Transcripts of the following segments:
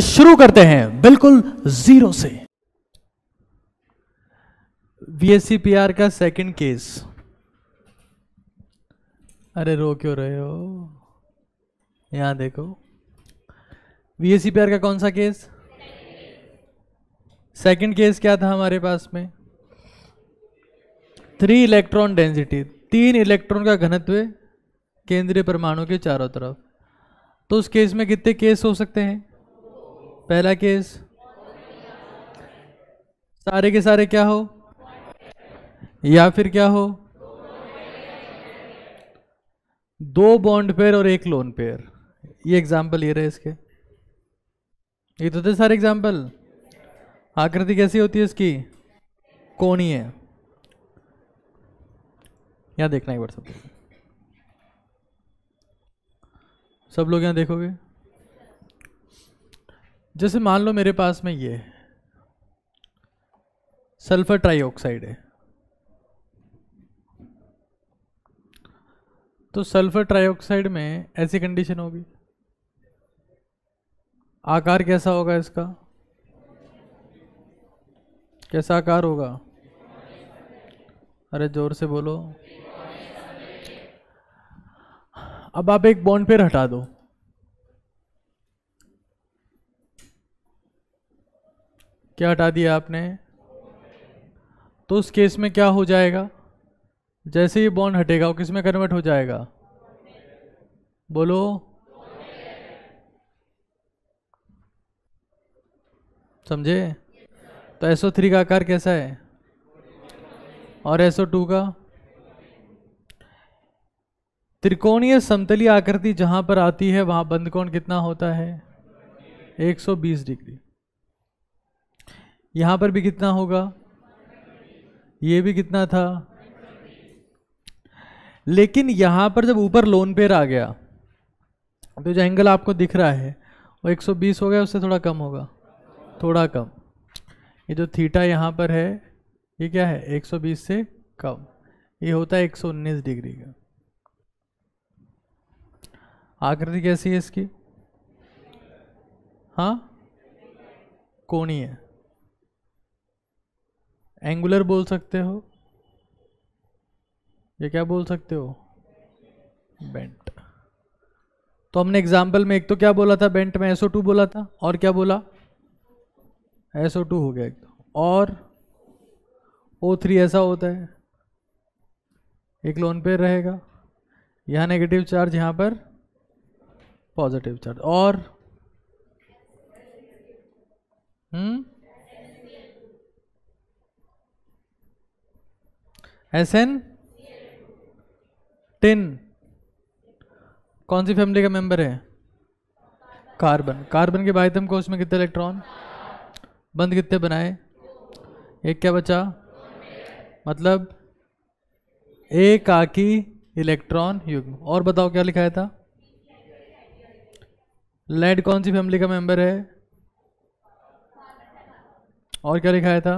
शुरू करते हैं बिल्कुल जीरो से। VSCPR का सेकंड केस। अरे रो क्यों रहे हो, यहां देखो। VSCPR का कौन सा केस? सेकंड केस क्या था हमारे पास में? 3 इलेक्ट्रॉन डेंसिटी, 3 इलेक्ट्रॉन का घनत्व केंद्रीय परमाणु के चारों तरफ। तो उस केस में कितने केस हो सकते हैं? पहला केस सारे के सारे क्या हो, या फिर क्या हो, 2 बॉन्ड पेयर और 1 लोन पेयर। ये एग्जाम्पल ये रहे इसके, ये तो थे सारे एग्जाम्पल। आकृति कैसी होती है इसकी? कोणीय। यहां देखना एक बार सब लोग यहां देखोगे। जैसे मान लो मेरे पास में ये सल्फर ट्राइऑक्साइड है, तो सल्फर ट्राइऑक्साइड में ऐसी कंडीशन होगी, आकार कैसा होगा इसका? कैसा आकार होगा? अरे जोर से बोलो। अब आप एक बॉन्ड पेयर हटा दो, क्या हटा दिया आपने? तो उस केस में क्या हो जाएगा? जैसे ही बॉन्ड हटेगा वो किस में कन्वर्ट हो जाएगा? बोलो। समझे? तो SO3 का आकार कैसा है और SO2 का? त्रिकोणीय समतलीय आकृति जहां पर आती है वहां बंद कोण कितना होता है? 120 डिग्री। यहां पर भी कितना होगा? ये भी कितना था? लेकिन यहां पर जब ऊपर लोन पेयर आ गया तो जो एंगल आपको दिख रहा है वो 120 हो गया, उससे थोड़ा कम होगा, थोड़ा कम। ये जो थीटा यहाँ पर है ये क्या है? 120 से कम। ये होता है 119 डिग्री का। आकृति कैसी है इसकी? हाँ, कोणीय है। एंगुलर बोल सकते हो, ये क्या बोल सकते हो? बेंट। तो हमने एग्जाम्पल में एक तो क्या बोला था? बेंट में SO2 बोला था, और क्या बोला? SO2 हो गया एक तो, और O3 ऐसा होता है, एक लोन पेयर रहेगा, यहाँ नेगेटिव चार्ज, यहाँ पर पॉजिटिव चार्ज, और SN टिन कौन सी फैमिली का मेंबर है? कार्बन। कार्बन के बाह्यतम कोश में कितने इलेक्ट्रॉन? बंद कितने बनाए? एक क्या बचा? मतलब एकाकी इलेक्ट्रॉन युग्म। और बताओ क्या लिखाया था? लेड कौन सी फैमिली का मेंबर है? और क्या लिखाया था?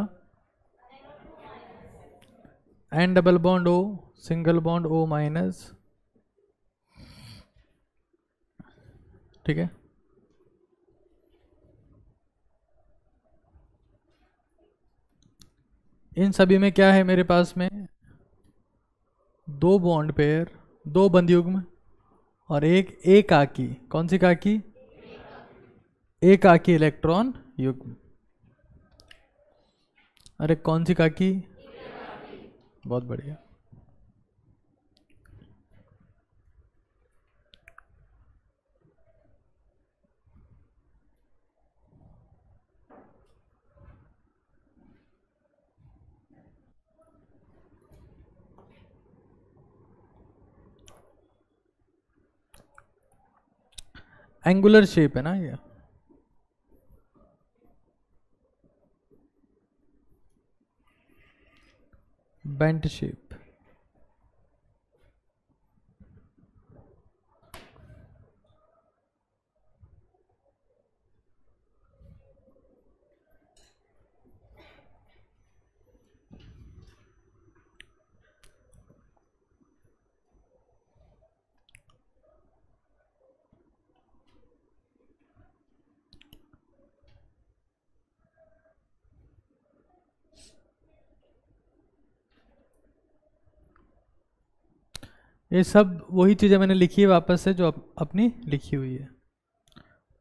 N double bond O, single bond O minus. ठीक है, इन सभी में क्या है मेरे पास में? 2 बॉन्ड पेयर, 2 बंद युग्म और एक एकाकी। कौन सी काकी? एकाकी इलेक्ट्रॉन युग्म। अरे कौन सी काकी? बहुत बढ़िया। एंगुलर शेप है ना ये। Bent shape. ये सब वही चीज़ें मैंने लिखी है वापस से जो अपनी लिखी हुई है।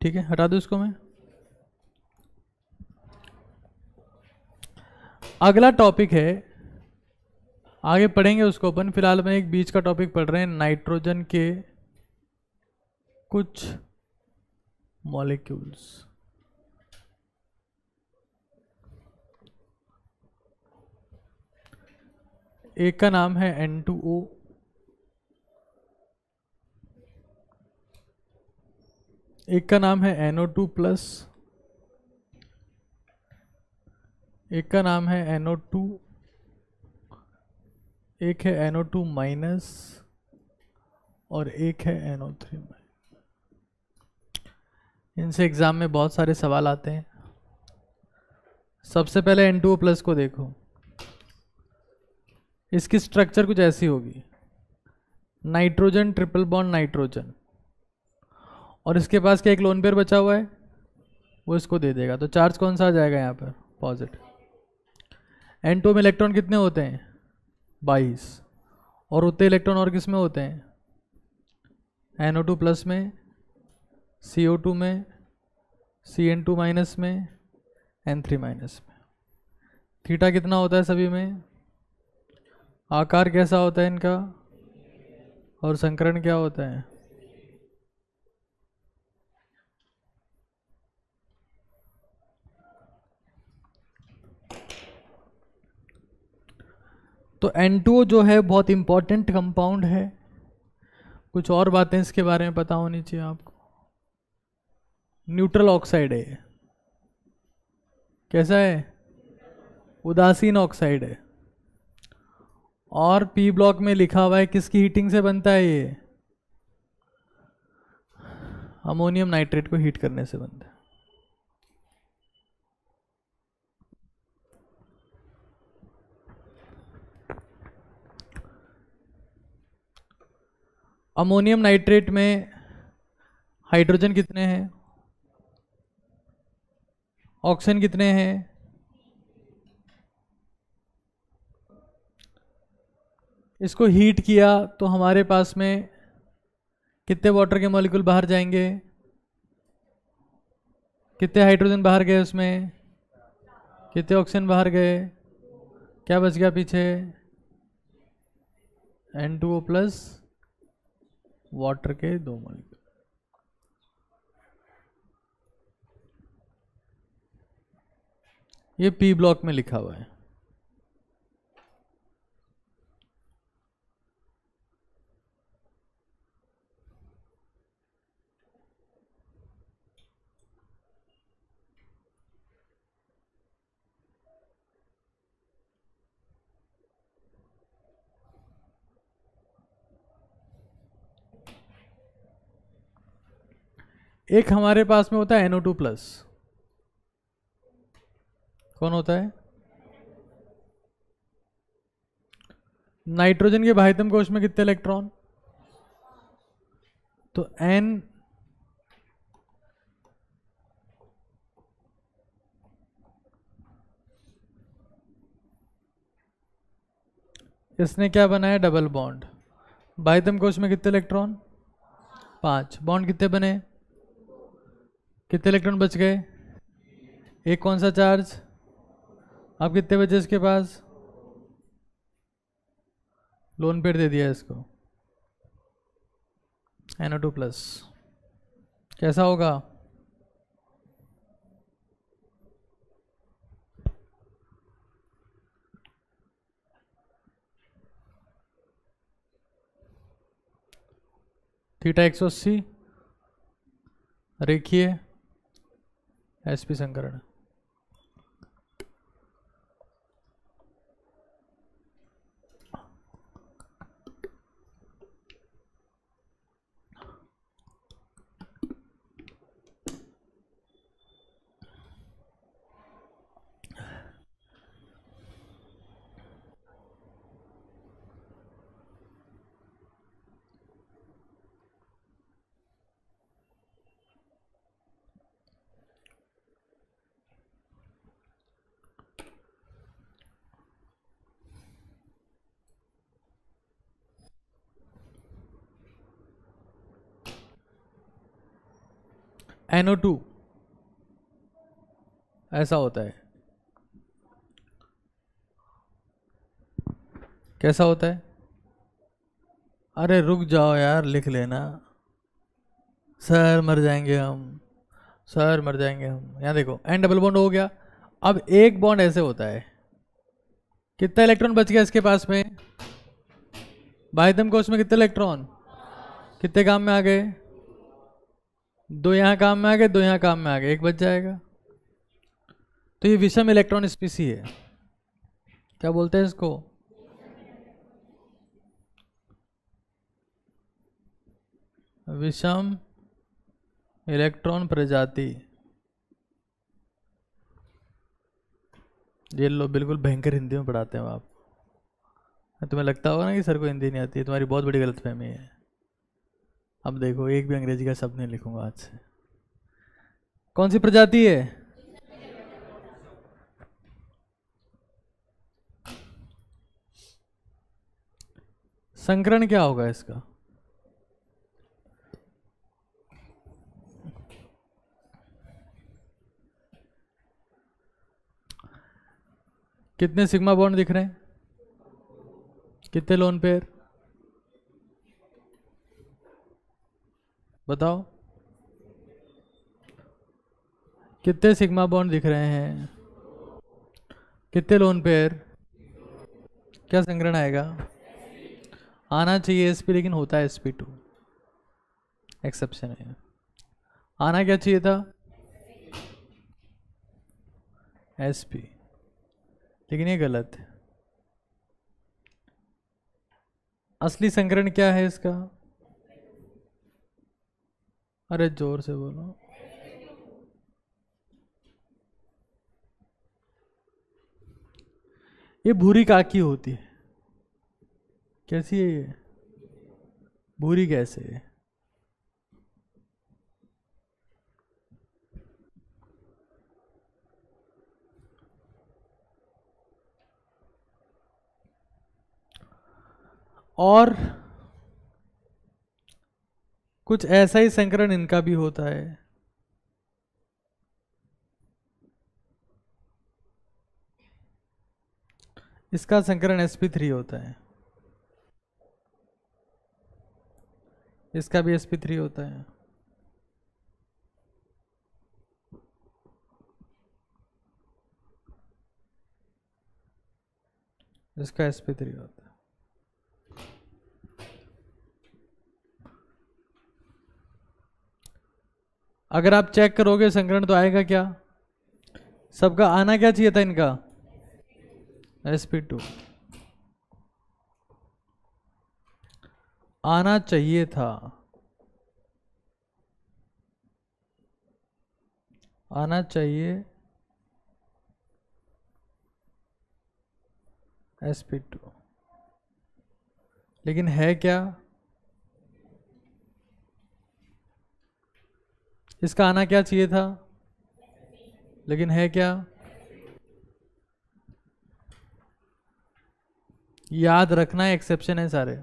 ठीक है, हटा दो इसको मैं। अगला टॉपिक है, आगे पढ़ेंगे उसको अपन, फिलहाल में एक बीच का टॉपिक पढ़ रहे हैं, नाइट्रोजन के कुछ मॉलिक्यूल्स। एक का नाम है N2O, एक का नाम है NO2+, एक का नाम है NO2, एक है NO2- और एक है NO3-। इनसे एग्जाम में बहुत सारे सवाल आते हैं। सबसे पहले N2O+ को देखो, इसकी स्ट्रक्चर कुछ ऐसी होगी, नाइट्रोजन ट्रिपल बॉन्ड नाइट्रोजन, और इसके पास क्या एक लोन पेयर बचा हुआ है, वो इसको दे देगा, तो चार्ज कौन सा आ जाएगा यहाँ पर, पॉजिटिव। N2 में इलेक्ट्रॉन कितने होते हैं, 22, और उतने इलेक्ट्रॉन और किस में होते हैं, NO2+ में, CO2 में, CN2- में, N3- में। थीटा कितना होता है सभी में, आकार कैसा होता है इनका, और संकरण क्या होता है। तो N2O जो है बहुत इंपॉर्टेंट कंपाउंड है। कुछ और बातें इसके बारे में पता होनी चाहिए आपको। न्यूट्रल ऑक्साइड है, कैसा है, उदासीन ऑक्साइड है, और पी ब्लॉक में लिखा हुआ है किसकी हीटिंग से बनता है ये, अमोनियम नाइट्रेट को हीट करने से बनता है। अमोनियम नाइट्रेट में हाइड्रोजन कितने हैं, ऑक्सीजन कितने हैं, इसको हीट किया तो हमारे पास में कितने वाटर के मॉलिक्यूल बाहर जाएंगे, कितने हाइड्रोजन बाहर गए उसमें, कितने ऑक्सीजन बाहर गए, क्या बच गया पीछे, N2O+ वाटर के 2 मॉलिक्यूल। ये पी ब्लॉक में लिखा हुआ है। एक हमारे पास में होता है NO2+, कौन होता है, नाइट्रोजन के बाह्यतम कोश में कितने इलेक्ट्रॉन, तो N इसने क्या बनाया, डबल बॉन्ड। बाह्यतम कोश में कितने इलेक्ट्रॉन, 5, बॉन्ड कितने बने, कितने इलेक्ट्रॉन बच गए, एक कौन सा चार्ज, अब कितने बचे इसके पास, लोन पेयर दे दिया इसको, NO2+, कैसा होगा, थीटा 180, रेखीय sp संकरण। NO2 ऐसा होता है। कैसा होता है? अरे रुक जाओ यार, लिख लेना। सर मर जाएंगे हम, सर मर जाएंगे हम। यहाँ देखो N डबल बॉन्ड हो गया। अब एक बॉन्ड ऐसे होता है, कितना इलेक्ट्रॉन बच गया इसके पास में? बाह्यतम कोश में कितने इलेक्ट्रॉन? कितने काम में आ गए? 2 यहाँ काम में आ गए, 2 यहाँ काम में आ गए, एक बच जाएगा। तो ये विषम इलेक्ट्रॉन स्पीसी है। क्या बोलते हैं इसको? विषम इलेक्ट्रॉन प्रजाति। ये लो, बिल्कुल भयंकर हिंदी में पढ़ाते हैं आप। तुम्हें लगता होगा ना कि सर को हिंदी नहीं आती है, तुम्हारी बहुत बड़ी गलतफहमी है। अब देखो, एक भी अंग्रेजी का शब्द नहीं लिखूंगा आज से। कौन सी प्रजाति है? संकरण क्या होगा इसका? कितने सिग्मा बॉन्ड दिख रहे हैं? कितने लोन पेयर? बताओ, कितने सिग्मा बॉन्ड दिख रहे हैं? कितने लोन पेयर? क्या संकरण आएगा? आना चाहिए sp, लेकिन होता है sp2। एक्सेप्शन है। आना क्या चाहिए था? sp, लेकिन ये गलत है। असली संकरण क्या है इसका? अरे जोर से बोलो। ये भूरी काकी होती है। कैसी है ये? भूरी कैसे है? और कुछ ऐसा ही संकरण इनका भी होता है। इसका संकरण sp3 होता है, इसका भी sp3 होता है। इसका sp3 होता है। अगर आप चेक करोगे संकरण तो आएगा क्या? सबका आना क्या चाहिए था इनका? sp2 आना चाहिए था, आना चाहिए sp2, लेकिन है क्या? इसका आना क्या चाहिए था, लेकिन है क्या? याद रखना, एक्सेप्शन है सारे।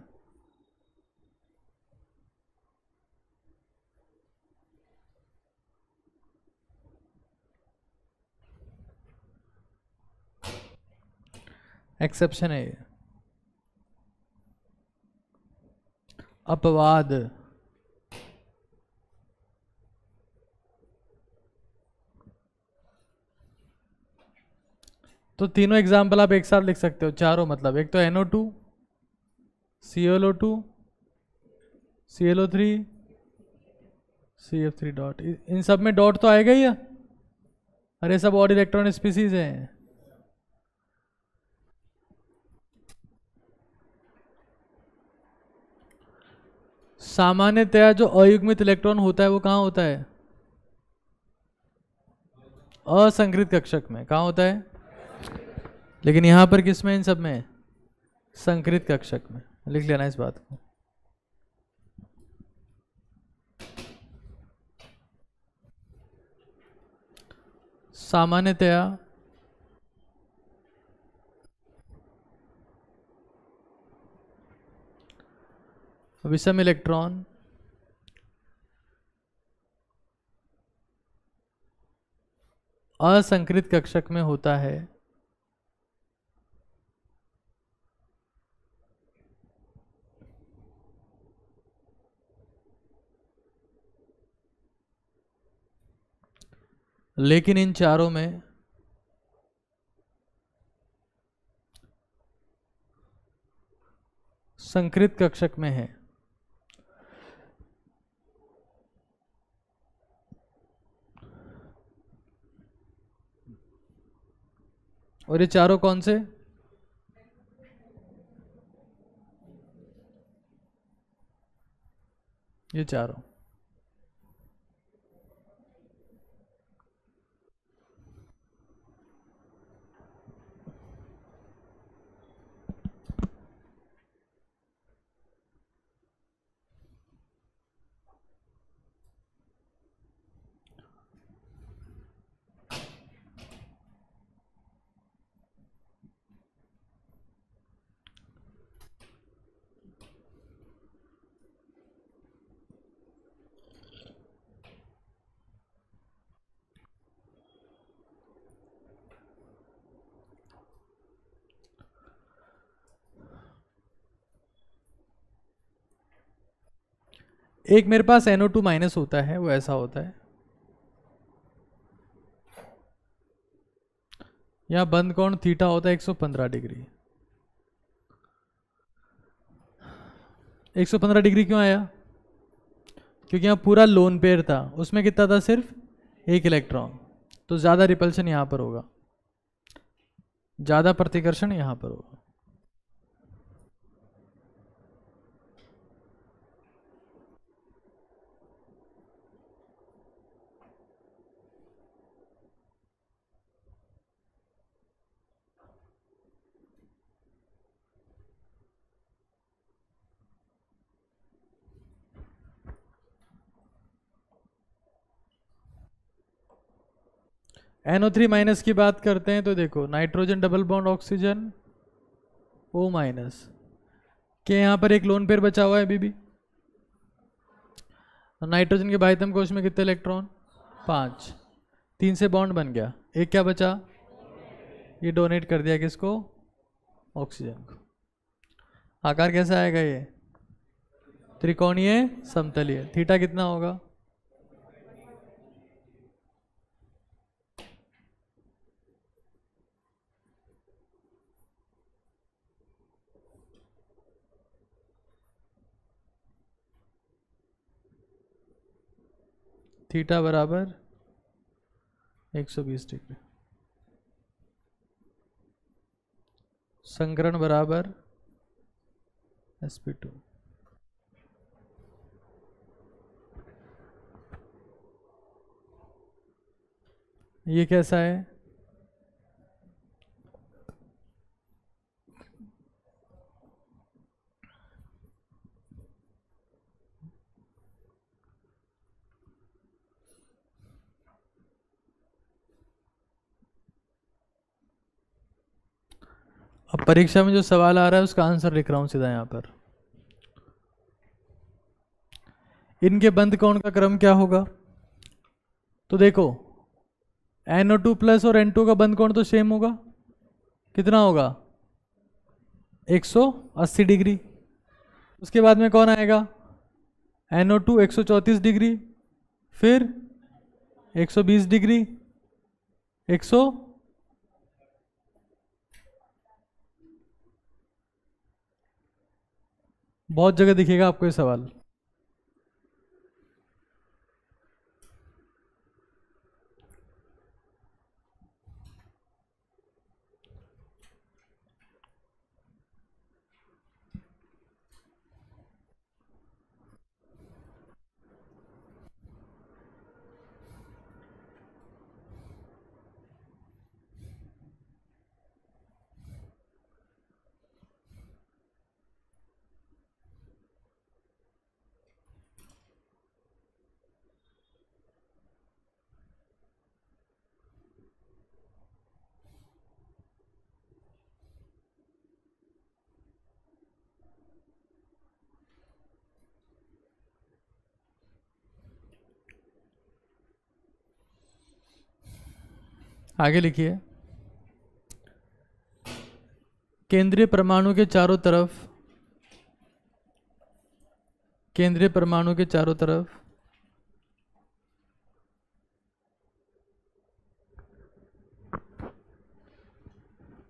एक्सेप्शन है ये। अपवाद। तो तीनों एग्जाम्पल आप एक साथ लिख सकते हो, चारों मतलब। एक तो NO2, ClO2, ClO3, CF3 dot. इन सब में डॉट तो आएगा ही है। अरे सब ऑड इलेक्ट्रॉन स्पीसीज हैं। सामान्यतया जो अयुग्मित इलेक्ट्रॉन होता है वो कहाँ होता है? असंकृत कक्षक में। कहाँ होता है? लेकिन यहां पर किस में? इन सब में संकृत कक्षक में। लिख लेना इस बात को। सामान्यतया विषम इलेक्ट्रॉन असंकृत कक्षक में होता है लेकिन इन चारों में संकृत कक्षक में है। और ये चारों कौन से? ये चारों। एक मेरे पास NO2 माइनस होता है, वो ऐसा होता है। यहां बंद कोण थीटा होता है 115 डिग्री। 115 डिग्री क्यों आया? क्योंकि यहाँ पूरा लोन पेयर था, उसमें कितना था? सिर्फ एक इलेक्ट्रॉन, तो ज़्यादा रिपल्शन यहाँ पर होगा, ज़्यादा प्रतिकर्षण यहाँ पर होगा। NO3 माइनस की बात करते हैं तो देखो, nitrogen double bond oxygen O minus के, यहाँ पर एक लोन पेयर बचा हुआ है अभी भी। नाइट्रोजन के बाह्यतम कोश में कितने इलेक्ट्रॉन? 5। 3 से बॉन्ड बन गया, एक क्या बचा? ये डोनेट कर दिया किसको? ऑक्सीजन को। आकार कैसा आएगा ये? त्रिकोणीय समतलीय। थीटा कितना होगा? थीटा बराबर 120 डिग्री। संकरण बराबर sp2। ये कैसा है? अब परीक्षा में जो सवाल आ रहा है उसका आंसर लिख रहा हूं सीधा यहां पर। इनके बंद कोण का क्रम क्या होगा? तो देखो, NO2 प्लस और N2 का बंद कोण तो सेम होगा। कितना होगा? 180 डिग्री। उसके बाद में कौन आएगा? NO2 134 डिग्री, फिर 120 डिग्री, 100, बहुत जगह दिखेगा आपको ये सवाल। आगे लिखिए, केंद्रीय परमाणु के चारों तरफ, केंद्रीय परमाणु के चारों तरफ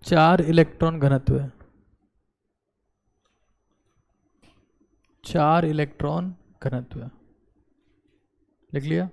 चार इलेक्ट्रॉन घनत्व है, 4 इलेक्ट्रॉन घनत्व। लिख लिया।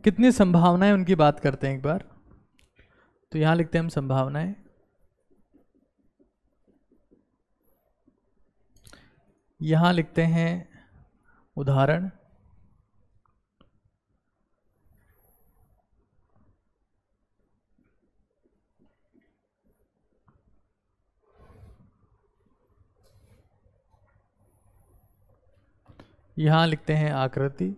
कितनी संभावनाएं उनकी बात करते हैं एक बार। तो यहां लिखते हैं हम संभावनाएं, यहां लिखते हैं उदाहरण, यहां लिखते हैं आकृति,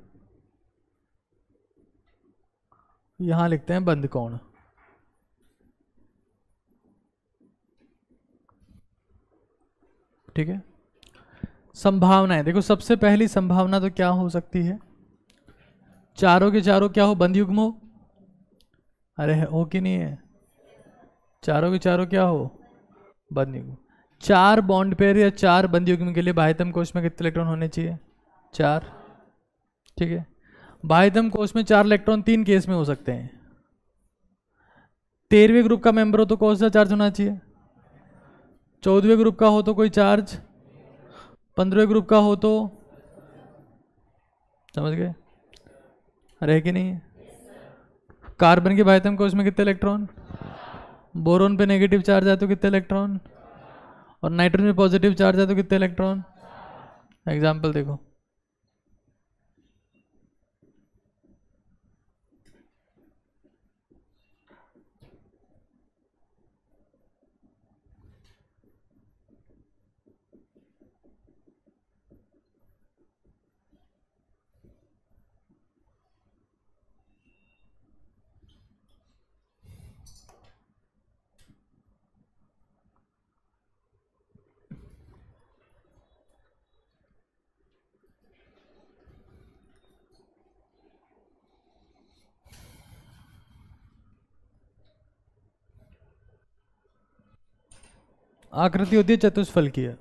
यहां लिखते हैं बंद कोण। ठीक है। संभावनाएं देखो, सबसे पहली संभावना तो क्या हो सकती है, चारों के चारों क्या हो, बंद युग्म हो। अरे हो कि नहीं है, चारों के चारों क्या हो, बंद युग्म। 4 बॉन्ड पेयर या 4 बंद युग्म के लिए बाह्यतम कोश में कितने इलेक्ट्रॉन होने चाहिए, 4। ठीक है। बाह्यतम कोश में 4 इलेक्ट्रॉन 3 केस में हो सकते हैं। 13वें ग्रुप का मेंबर हो तो कौन सा चार्ज होना चाहिए, 14वें ग्रुप का हो तो कोई चार्ज, 15वें ग्रुप का हो तो, समझ गए, रहे कि नहीं। कार्बन के बाह्यतम कोश में कितने इलेक्ट्रॉन, बोरोन पे नेगेटिव चार्ज है तो कितने इलेक्ट्रॉन, और नाइट्रोजन में पॉजिटिव चार्ज है तो कितने इलेक्ट्रॉन। एग्जाम्पल देखो, आकृति होती है चतुष्फल की है,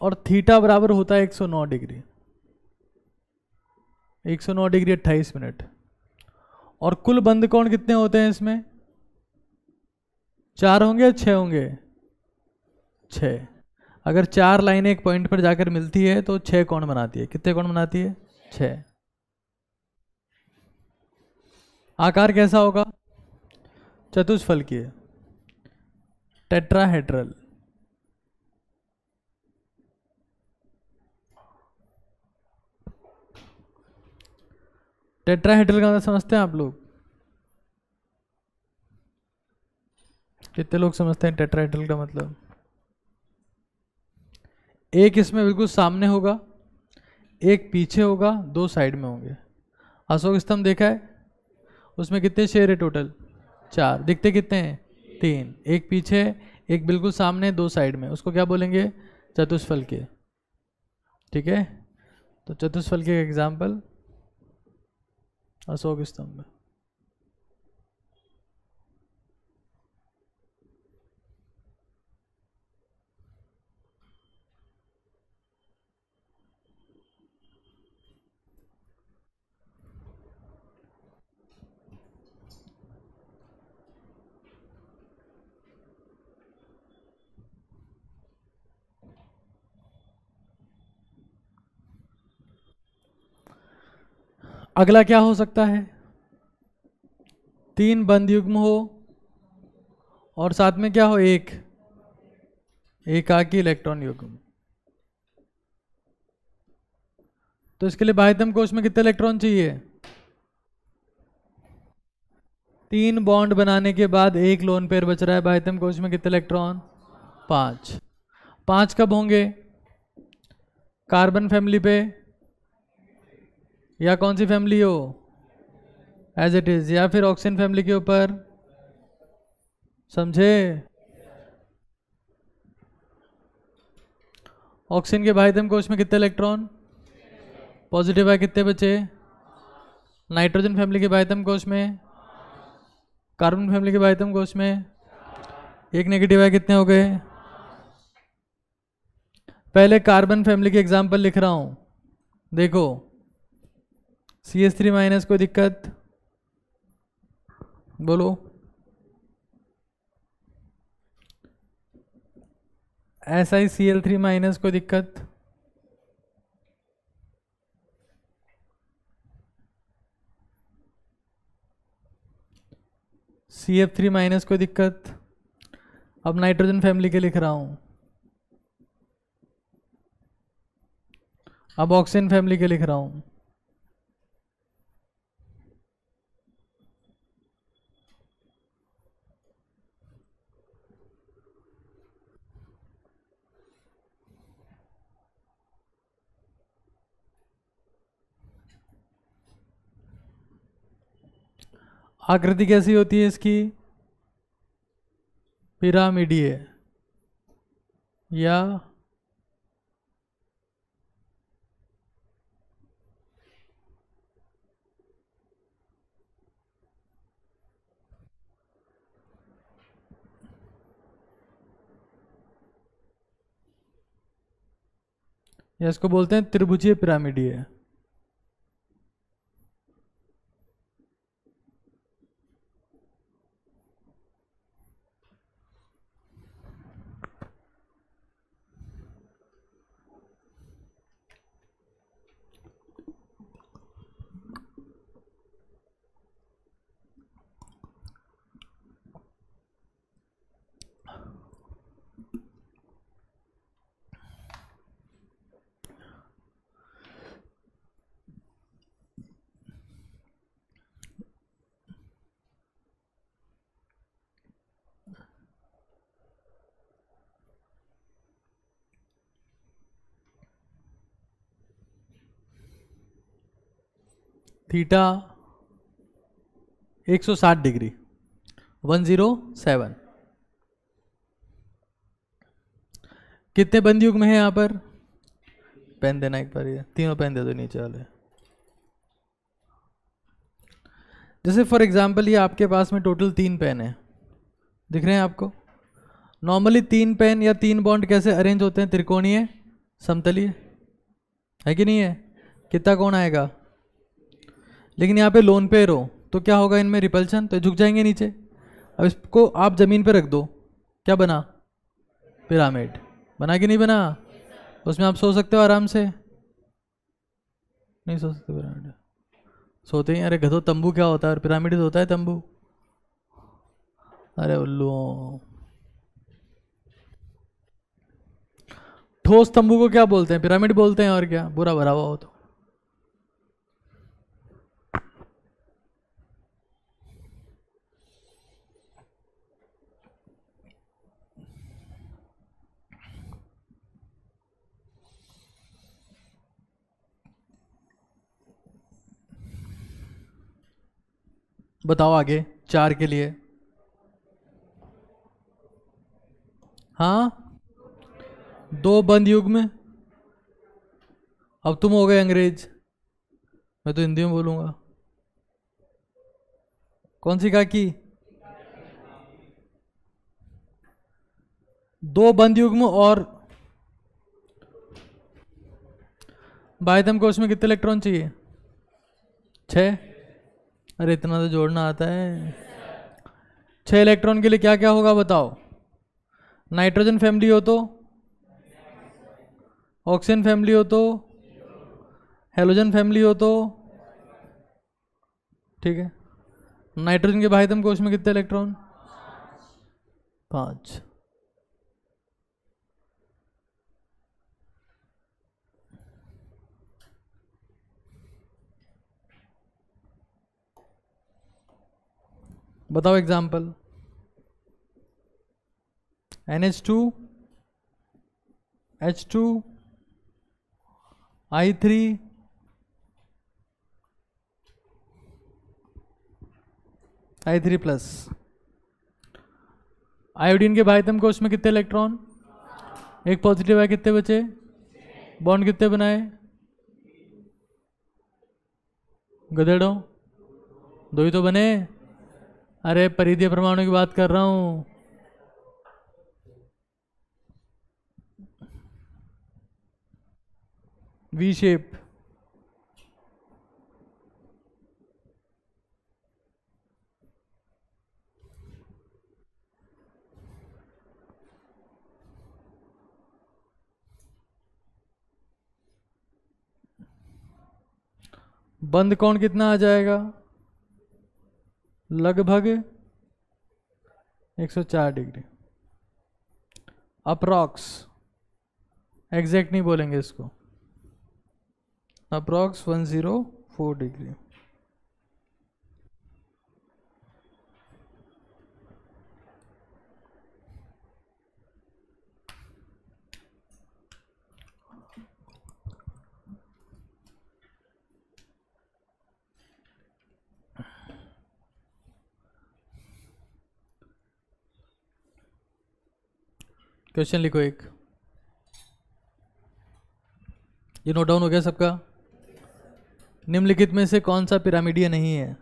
और थीटा बराबर होता है 109 डिग्री, 109 डिग्री 28 मिनट। और कुल बंद कोण कितने होते हैं इसमें, 4 होंगे या 6 होंगे, 6। अगर 4 लाइनें एक पॉइंट पर जाकर मिलती है तो 6 कोण बनाती है। कितने कोण बनाती है, 6। आकार कैसा होगा, चतुष्फल की है, टेट्राहेड्रल। टेट्राहेड्रल का मतलब समझते हैं आप लोग, कितने लोग समझते हैं टेट्राहेड्रल का मतलब। एक इसमें बिल्कुल सामने होगा, एक पीछे होगा, 2 साइड में होंगे। अशोक स्तंभ देखा है, उसमें कितने शेर है टोटल, 4। दिखते कितने हैं, 3। एक पीछे, एक बिल्कुल सामने, 2 साइड में, उसको क्या बोलेंगे, चतुष्फल के। ठीक है। तो चतुष्फल के एग्जाम्पल अशोक स्तंभ। अगला क्या हो सकता है, 3 बंद युग्म हो और साथ में क्या हो, एक एकाकी इलेक्ट्रॉन युग्म। तो इसके लिए बाह्यतम कोश में कितने इलेक्ट्रॉन चाहिए, 3 बॉन्ड बनाने के बाद एक लोन पेयर बच रहा है, बाह्यतम कोश में कितने इलेक्ट्रॉन, 5। 5 कब होंगे, कार्बन फैमिली पे या कौन सी फैमिली हो, एज इट इज, या फिर ऑक्सीजन फैमिली के ऊपर, समझे। ऑक्सीजन के बाह्यतम कोश में कितने इलेक्ट्रॉन, पॉजिटिव है, कितने बचे, नाइट्रोजन फैमिली के बाह्यतम कोश में, कार्बन फैमिली के बाह्यतम कोश में एक नेगेटिव है, कितने हो गए। पहले कार्बन फैमिली के एग्जांपल लिख रहा हूं, देखो CH3 माइनस, कोई दिक्कत बोलो, SiCl3 माइनस, कोई दिक्कत, CF3 माइनस, कोई दिक्कत। अब नाइट्रोजन फैमिली के लिख रहा हूं, अब ऑक्सीजन फैमिली के लिख रहा हूं। आकृति कैसी होती है इसकी, पिरामिडीय या इसको बोलते हैं त्रिभुजीय पिरामिडीय। Theta 160 degree 107। कितने बंद युग्म है यहाँ पर, पेन देना एक बार, ये तीनों पेन दे दो नीचे वाले। जैसे फॉर एग्जांपल ये आपके पास में टोटल 3 पेन है, दिख रहे हैं आपको। नॉर्मली 3 पेन या 3 बॉन्ड कैसे अरेंज होते हैं, त्रिकोणीय समतलीय, है कि नहीं है। कितना कोण आएगा, लेकिन यहाँ पे लोन पेयर हो तो क्या होगा, इनमें रिपल्शन, तो झुक जाएंगे नीचे। अब इसको आप जमीन पे रख दो, क्या बना, पिरामिड बना कि नहीं बना। उसमें आप सो सकते हो आराम से, नहीं सो सकते पिरामिड, सोते ही। अरे गधो, तंबू क्या होता है, पिरामिड होता है तंबू। अरे उल्लू, ठोस तंबू को क्या बोलते हैं, पिरामिड बोलते हैं, और क्या, बुरा भरा हुआ हो तो। बताओ आगे 4 के लिए। हाँ, 2 बंद युग्म। अब तुम हो गए अंग्रेज, मैं तो हिंदी में बोलूंगा। कौन सी का की, 2 बंद युग्म और बाह्यतम कोश में कितने इलेक्ट्रॉन चाहिए, 6। अरे इतना तो जोड़ना आता है। 6 इलेक्ट्रॉन के लिए क्या क्या होगा बताओ, नाइट्रोजन फैमिली हो तो, ऑक्सीजन फैमिली हो तो, हेलोजन फैमिली हो तो, ठीक है। नाइट्रोजन के बाह्यतम कोश में कितने इलेक्ट्रॉन? 5। बताओ example. NH2 H2 I3 I3 plus. Iodine के बाह्यतम कोश में कितने इलेक्ट्रॉन? एक पॉजिटिव है, कितने बचे? बॉन्ड कितने बनाए? गधेड़ों, 2 ही तो बने। अरे परिधीय परमाणु की बात कर रहा हूं। V shape. बंद कोण कितना आ जाएगा? लगभग 104 डिग्री। अप्रॉक्स, एग्जैक्ट नहीं बोलेंगे इसको, अप्रॉक्स 104 डिग्री। क्वेश्चन लिखो एक। ये नोट डाउन हो गया सबका? निम्नलिखित में से कौन सा पिरामिडीय नहीं है?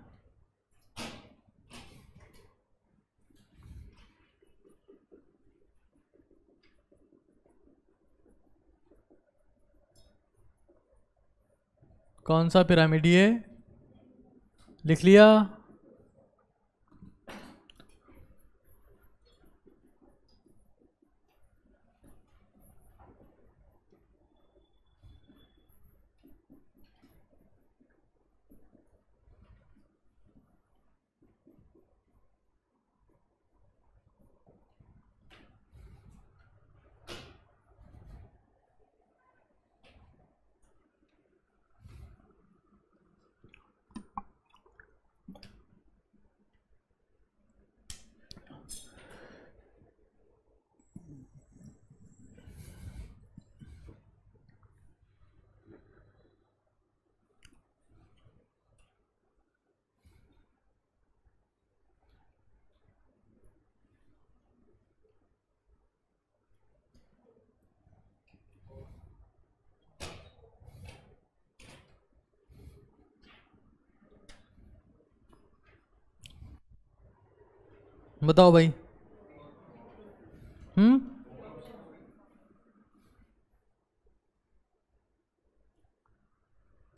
कौन सा पिरामिडीय? लिख लिया? बताओ भाई।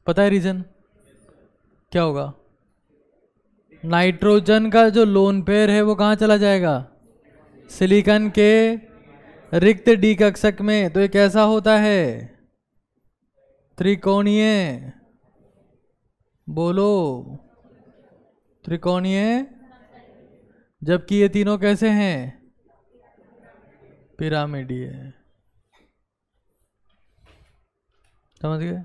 पता है रीजन क्या होगा? नाइट्रोजन का जो लोन पेयर है वो कहाँ चला जाएगा? सिलिकॉन के रिक्त डी कक्षक में। तो ये कैसा होता है? त्रिकोणीय। बोलो, त्रिकोणीय। जबकि ये तीनों कैसे हैं? पिरामिडीय। समझ गए?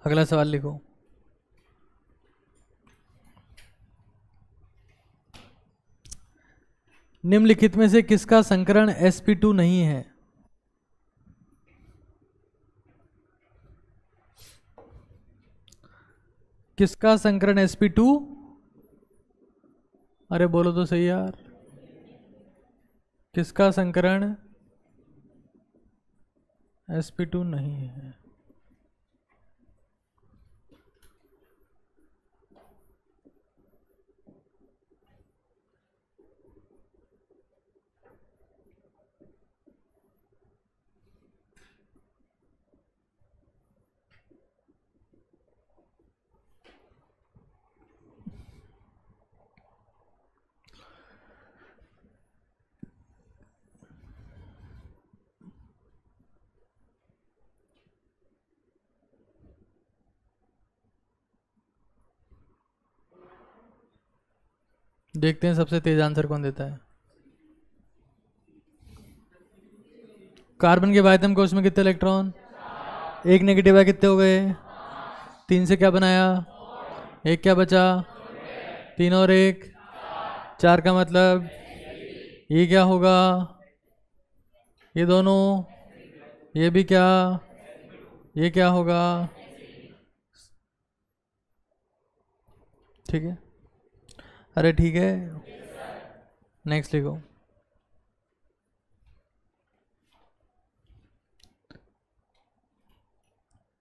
अगला सवाल लिखो। निम्नलिखित में से किसका संकरण sp2 नहीं है? किसका संकरण sp2? अरे बोलो तो सही यार, किसका संकरण sp2 नहीं है? देखते हैं सबसे तेज आंसर कौन देता है। कार्बन के वायतम कोश में कितने इलेक्ट्रॉन? एक नेगेटिव है, कितने हो गए? 3 से क्या बनाया? एक क्या बचा? 3 और 1 4 का मतलब ये क्या होगा? ये दोनों, ये भी क्या, ये क्या होगा? ठीक है, अरे ठीक है, नेक्स्ट लिखो।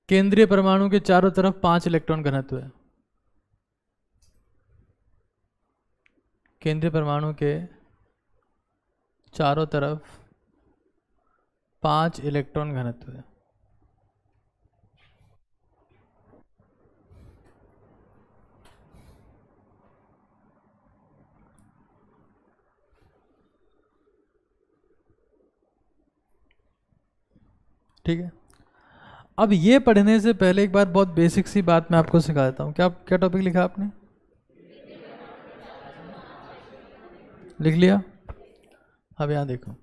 केंद्रीय परमाणु के चारों तरफ 5 इलेक्ट्रॉन घनत्व है। केंद्रीय परमाणु के चारों तरफ 5 इलेक्ट्रॉन घनत्व है। ठीक है, अब ये पढ़ने से पहले एक बार बहुत बेसिक सी बात मैं आपको सिखा देता हूँ। क्या क्या टॉपिक लिखा आपने? लिख लिया? अब यहाँ देखो,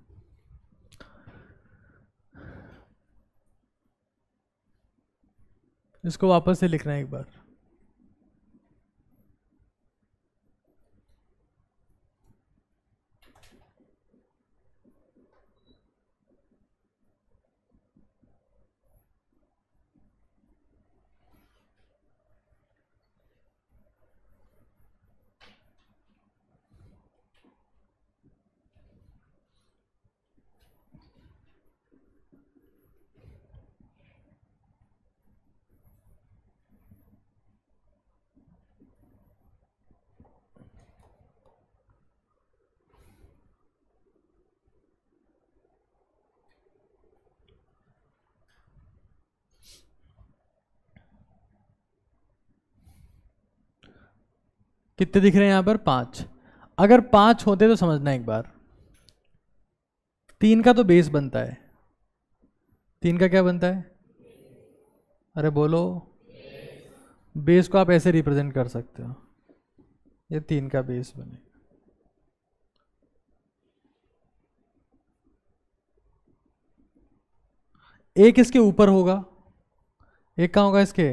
इसको वापस से लिखना है एक बार। कितने दिख रहे हैं यहाँ पर? 5। अगर 5 होते तो समझना एक बार, 3 का तो बेस बनता है। 3 का क्या बनता है? अरे बोलो, बेस को आप ऐसे रिप्रेजेंट कर सकते हो, ये 3 का बेस बने। एक इसके ऊपर होगा, एक कहाँ होगा? इसके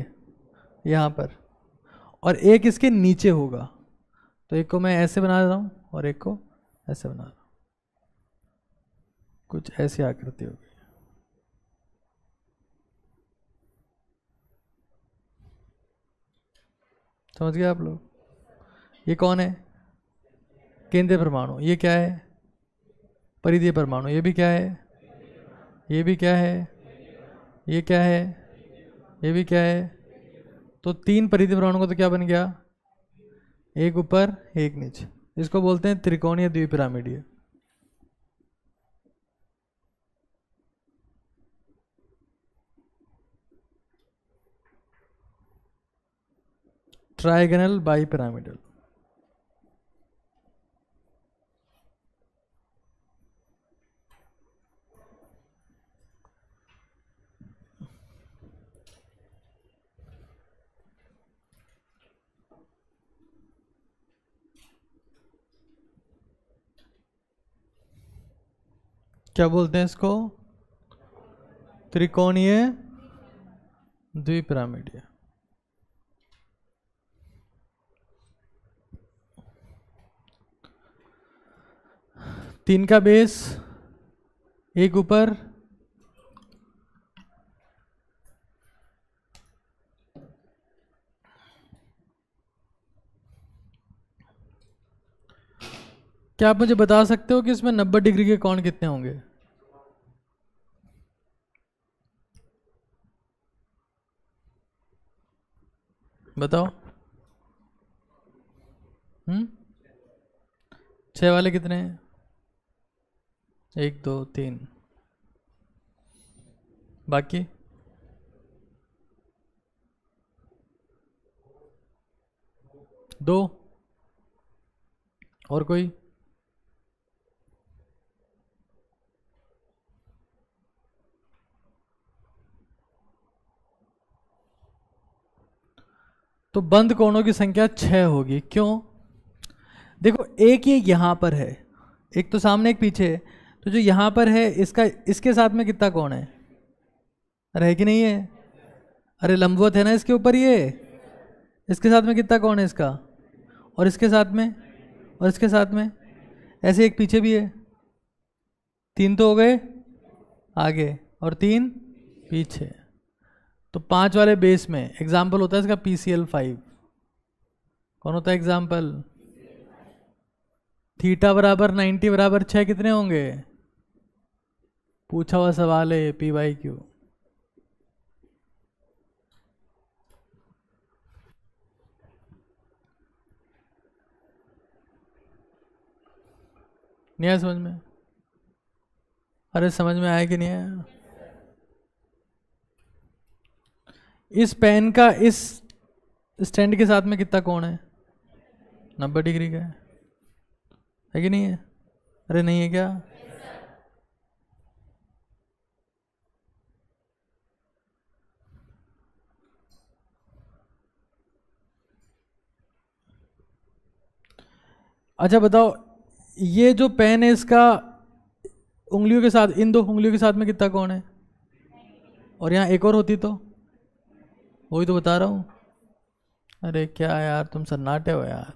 यहाँ पर, और एक इसके नीचे होगा। तो एक को मैं ऐसे बना रहा हूँ और एक को ऐसे बना रहा हूँ, कुछ ऐसी आकृति होगी। समझ गए आप लोग? ये कौन है? केंद्रीय परमाणु। ये क्या है? परिधीय परमाणु। ये भी क्या है? ये भी क्या है? ये क्या है? ये भी क्या है? तो 3 परिधीय परमाणु को तो क्या बन गया? एक ऊपर एक नीचे। इसको बोलते हैं त्रिकोणीय द्विपिरामिडीय। Trigonal bipyramidal. क्या बोलते हैं इसको? त्रिकोणीय द्विपिरामिडीय। तीन का बेस, एक ऊपर क्या आप मुझे बता सकते हो कि इसमें 90 डिग्री के कोण कितने होंगे? बताओ। 6 वाले कितने हैं? 1 2 3। बाकी 2। और कोई? तो बंद कोणों की संख्या 6 होगी। क्यों? देखो, एक ये यहां पर है, एक तो सामने एक पीछे है, तो जो यहां पर है इसका इसके साथ में कितना कोण है? अरे है कि नहीं है? अरे लंबवत है ना इसके ऊपर ये, इसके साथ में कितना कोण है इसका? और इसके साथ में, और इसके साथ में, ऐसे एक पीछे भी है। 3 तो हो गए आगे और 3 पीछे। तो 5 वाले बेस में एग्जाम्पल होता है इसका PCl5। कौन होता है एग्जाम्पल? थीटा बराबर 90 बराबर 6 कितने होंगे? पूछा हुआ सवाल है PYQ। नहीं आया समझ में? अरे समझ में आया कि नहीं आया? इस पेन का इस स्टैंड के साथ में कितना कोण है? 90 डिग्री का है कि नहीं है? अरे नहीं है क्या? अच्छा बताओ, ये जो पेन है इसका उंगलियों के साथ, इन 2 उंगलियों के साथ में कितना कोण है? और यहाँ एक और होती तो? वही तो बता रहा हूँ। अरे क्या यार, तुम सन्नाटे हो यार।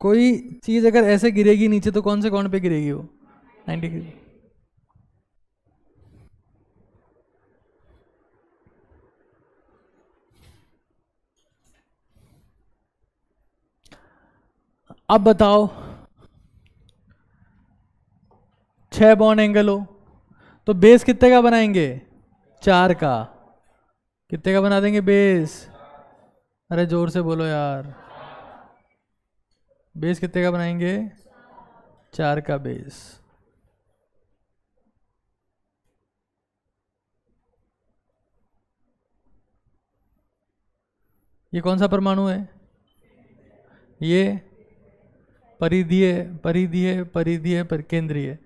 कोई चीज अगर ऐसे गिरेगी नीचे तो कौन से कोण पे गिरेगी वो? 90 डिग्री। अब बताओ, 6 बॉन्ड एंगल हो तो बेस कितने का बनाएंगे? 4 का। कितने का बना देंगे बेस? अरे जोर से बोलो यार। बेस कितने का बनाएंगे? 4 का बेस। ये कौन सा परमाणु है? ये परिधीय, परिधीय, परिधीय, पर केंद्रीय।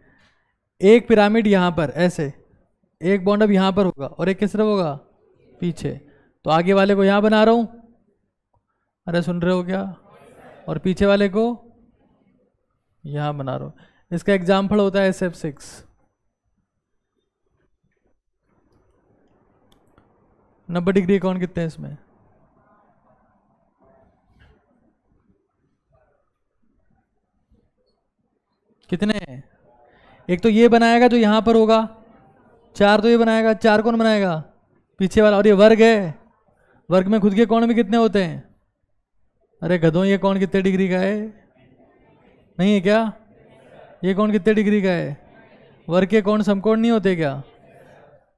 एक पिरामिड यहां पर ऐसे, एक बॉन्ड अब यहां पर होगा और एक किस तरफ होगा? पीछे। तो आगे वाले को यहां बना रहा हूं। अरे सुन रहे हो क्या? और पीछे वाले को यहां बना रहा हूं। इसका एग्जाम्पल होता है SF6। 90 डिग्री कौन कितने हैं इसमें? कितने हैं? एक तो ये बनाएगा जो यहां पर होगा, 4 तो ये बनाएगा। 4 कौन बनाएगा? पीछे वाला। और ये वर्ग है, वर्ग में खुद के कोण भी कितने होते हैं? अरे गधों, ये कोण कितने डिग्री का है? नहीं है क्या? ये कोण कितने डिग्री का है? वर्ग के कोण समकोण नहीं होते क्या?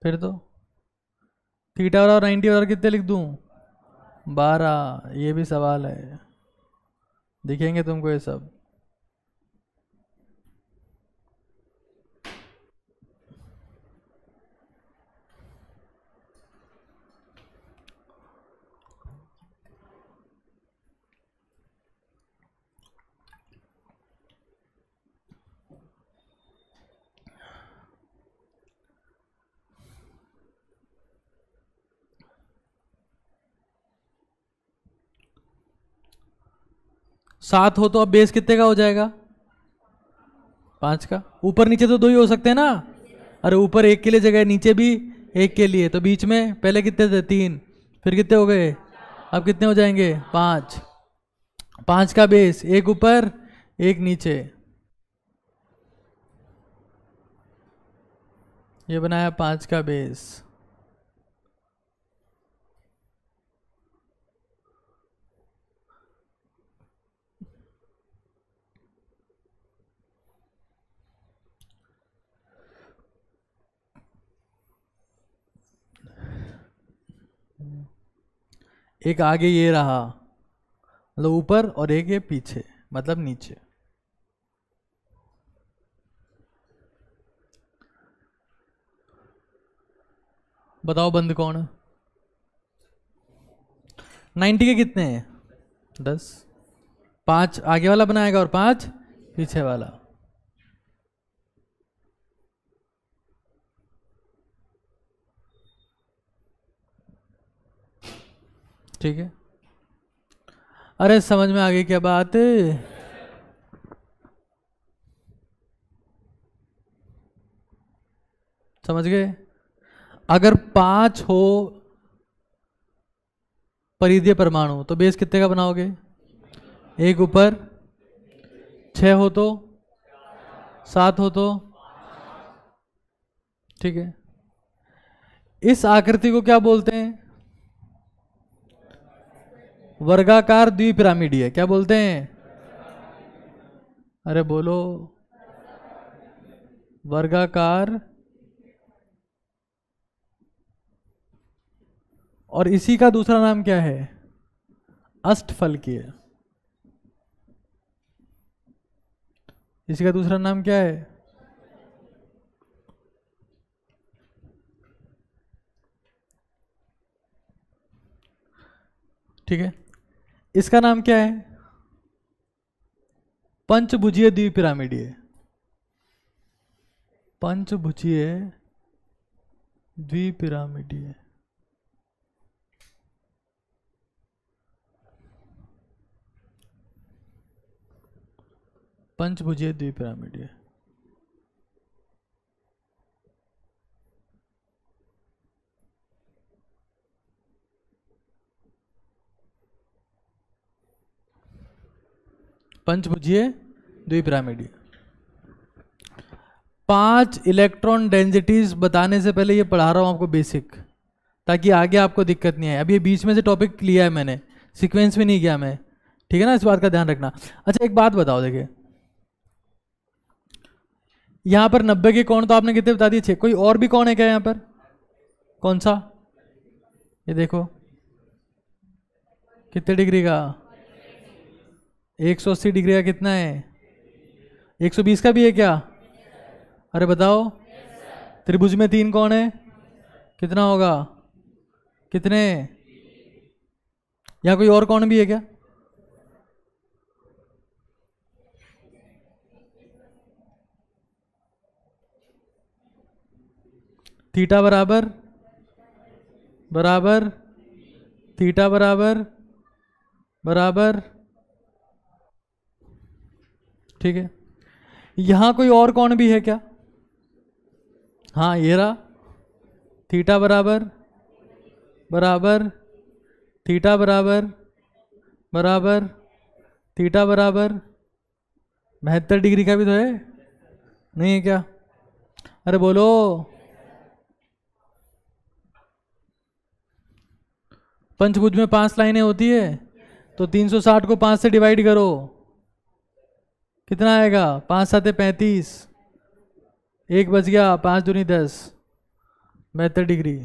फिर तो थीटा और 90 और कितने लिख दूं? 12। ये भी सवाल है, दिखेंगे तुमको ये सब। सात हो तो अब बेस कितने का हो जाएगा? 5 का। ऊपर नीचे तो 2 ही हो सकते हैं ना। अरे ऊपर 1 के लिए जगह है, नीचे भी 1 के लिए, तो बीच में पहले कितने थे? 3। फिर कितने हो गए? अब कितने हो जाएंगे? 5। 5 का बेस, 1 ऊपर 1 नीचे। ये बनाया 5 का बेस। एक आगे ये रहा, मतलब ऊपर, और एक ये पीछे, मतलब नीचे। बताओ बंद कौन है? 90 के कितने हैं? 10। 5 आगे वाला बनाएगा और 5 पीछे वाला। ठीक है, अरे समझ में आ गई क्या बात? समझ गए? अगर 5 हो परिधीय परमाणु तो बेस कितने का बनाओगे? एक ऊपर, 6 हो तो, 7 हो तो, ठीक है। इस आकृति को क्या बोलते हैं? वर्गाकार द्विपिरामिडीय। क्या बोलते हैं? अरे बोलो। वर्गाकार, और इसी का दूसरा नाम क्या है? अष्टफलकीय। इसी का दूसरा नाम क्या है? ठीक है, इसका नाम क्या है? पंचभुजीय द्विपिरामिडीय। पंचभुजीय द्विपिरामिडीय। पंचभुजीय द्विपिरामिडीय। पंचभुजीय द्विपिरामिडीय। 5 इलेक्ट्रॉन डेंसिटीज बताने से पहले ये पढ़ा रहा हूं आपको बेसिक, ताकि आगे आपको दिक्कत नहीं आए। अभी ये बीच में से टॉपिक लिया है मैंने, सीक्वेंस में नहीं किया मैं, ठीक है ना, इस बात का ध्यान रखना। अच्छा एक बात बताओ, देखिए यहां पर 90 के कोण तो आपने कितने बता दिए? 6। कोई और भी कोण है क्या यहां पर? कौन सा? ये देखो कितने डिग्री का? 180 डिग्री का। कितना है? 120 का भी है क्या? अरे बताओ। त्रिभुज में 3 कोण है, कितना होगा? कितने? यहां कोई और कोण भी है क्या? थीटा बराबर बराबर, थीटा बराबर बराबर, ठीक है। यहां कोई और कोण भी है क्या? हाँ ये रहा, थीटा बराबर बराबर, थीटा बराबर बराबर, थीटा बराबर 72 डिग्री का भी तो है, नहीं है क्या? अरे बोलो। पंचभुज में 5 लाइनें होती है, तो 360 को 5 से डिवाइड करो, कितना आएगा? 5 7 35, 1 बच गया, 5 दूनी 10, 72 डिग्री।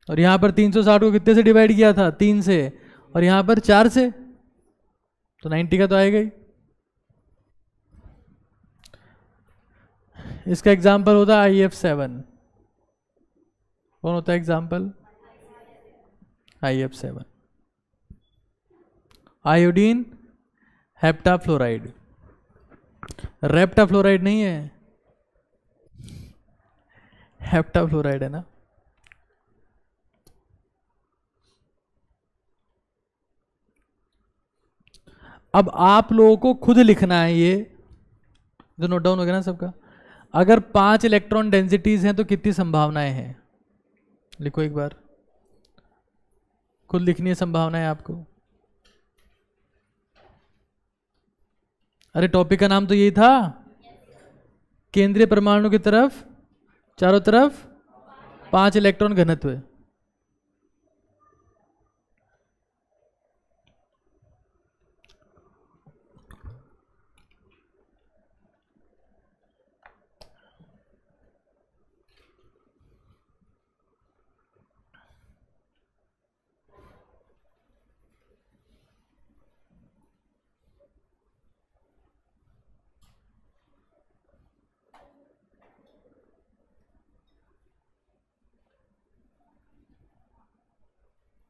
और यहां पर 360 को कितने से डिवाइड किया था? 3 से, और यहां पर 4 से, तो 90 का तो आएगा ही। इसका एग्जाम्पल होता है IF7। कौन होता है एग्जाम्पल? IF7, iodine हेप्टाफ्लोराइड। रेप्टाफ्लोराइड नहीं है, हेप्टाफ्लोराइड है ना। अब आप लोगों को खुद लिखना है, ये जो नोट डाउन हो गया ना सबका। अगर 5 इलेक्ट्रॉन डेंसिटीज हैं तो कितनी संभावनाएं हैं? लिखो एक बार, खुद लिखनी है संभावनाएं आपको। अरे टॉपिक का नाम तो यही था, केंद्रीय परमाणु की तरफ चारों तरफ 5 इलेक्ट्रॉन घनत्व।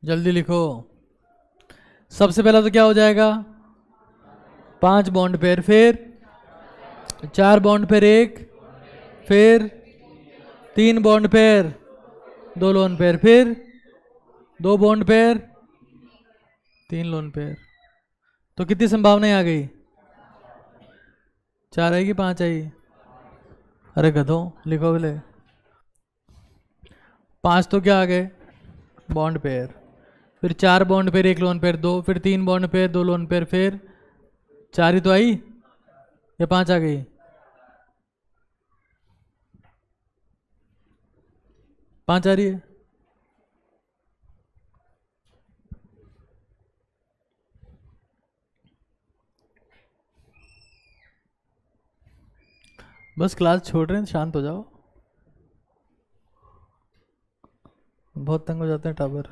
जल्दी लिखो। सबसे पहला तो क्या हो जाएगा, 5 बॉन्ड पेयर, फिर 4 बॉन्ड पेयर, एक, फिर 3 बॉन्ड पेयर, 2 लोन पेयर, फिर 2 बॉन्ड पेयर, 3 लोन पेयर। तो कितनी संभावनाएं आ गई, 4 आएगी 5 आई? अरे गधो, लिखो बोले। 5 तो क्या आ गए, बॉन्ड पेयर, फिर 4 बॉन्ड पेयर, 1 लोन पेयर, 2, फिर 3 बॉन्ड पेयर, 2 लोन पेयर, फिर 4 ही तो आई या 5 आ गई? 5 आ रही है। बस क्लास छोड़ रहे हैं, शांत हो जाओ, बहुत तंग हो जाते हैं टावर।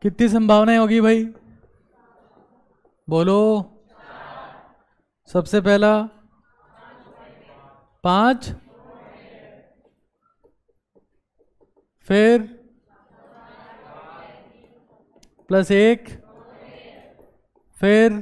कितनी संभावनाएं होगी भाई, बोलो। सबसे पहला 5, फिर +1, फिर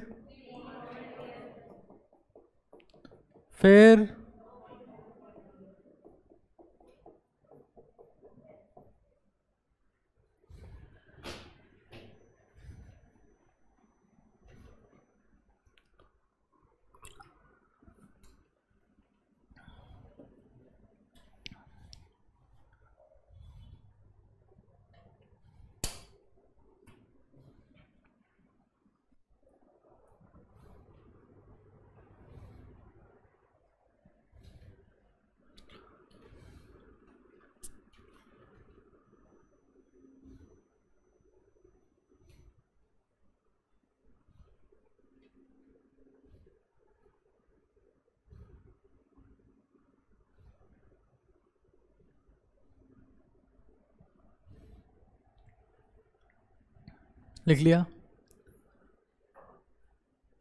लिख लिया।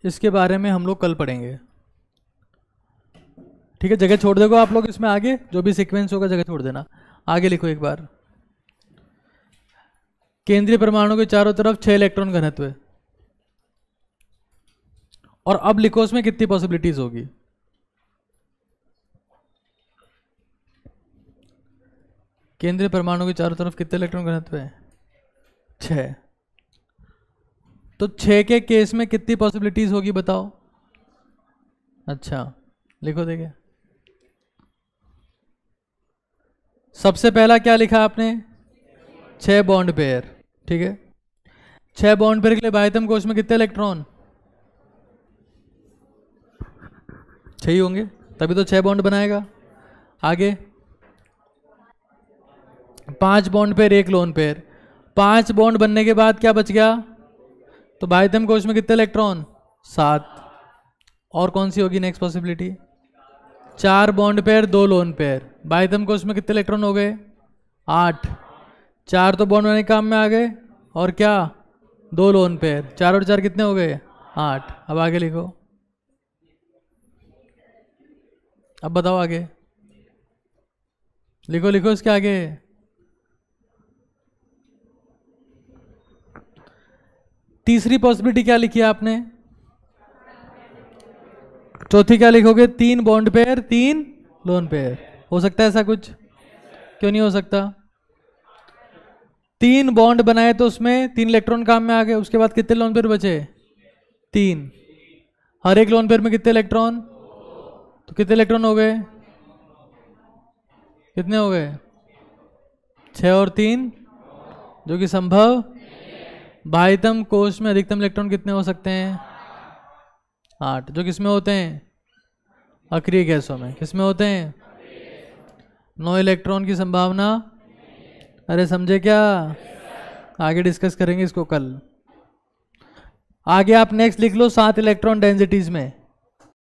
इसके बारे में हम लोग कल पढ़ेंगे, ठीक है। जगह छोड़ देगो आप लोग इसमें, आगे जो भी सीक्वेंस होगा जगह छोड़ देना। आगे लिखो एक बार, केंद्रीय परमाणु के चारों तरफ 6 इलेक्ट्रॉन घनत्व है, और अब लिखो उसमें कितनी पॉसिबिलिटीज होगी। केंद्रीय परमाणु के चारों तरफ कितने इलेक्ट्रॉन घनत्व है, 6। तो 6 के केस में कितनी पॉसिबिलिटीज होगी बताओ। अच्छा लिखो, देखिए सबसे पहला क्या लिखा आपने, 6 बॉन्ड पेयर, ठीक है। 6 बॉन्ड पेयर के लिए बाह्यतम कोश में कितने इलेक्ट्रॉन, 6 ही होंगे, तभी तो 6 बॉन्ड बनाएगा। आगे 5 bond pair, 1 lone pair. 5 bond बनने के बाद क्या बच गया, तो बाह्यतम कोश में कितने इलेक्ट्रॉन, 7। और कौन सी होगी next possibility, 4 bond pair, 2 lone pair. बाह्यतम कोश में कितने इलेक्ट्रॉन हो गए, 8। 4 तो बॉन्ड बनाने के काम में आ गए, और क्या 2 लोन पेयर, 4 और 4 कितने हो गए, 8। अब आगे लिखो, अब बताओ आगे, लिखो लिखो इसके आगे। तीसरी पॉसिबिलिटी क्या लिखी है आपने, चौथी क्या लिखोगे, 3 बॉन्ड पेयर, 3 लोन पेयर। हो सकता है ऐसा कुछ, क्यों नहीं हो सकता। 3 बॉन्ड बनाए तो उसमें 3 इलेक्ट्रॉन काम में आ गए, उसके बाद कितने लोन पेयर बचे, 3। हर एक लोन पेयर में कितने इलेक्ट्रॉन, तो कितने इलेक्ट्रॉन हो गए, कितने हो गए, 6 और 3, जो कि संभव। बाह्यतम कोश में अधिकतम इलेक्ट्रॉन कितने हो सकते हैं, 8, जो किसमें होते हैं, अक्रिय गैसों में। किसमें होते हैं, 9 इलेक्ट्रॉन की संभावना। अरे समझे क्या, आगे डिस्कस करेंगे इसको कल। आगे आप नेक्स्ट लिख लो 7 इलेक्ट्रॉन डेंसिटीज में।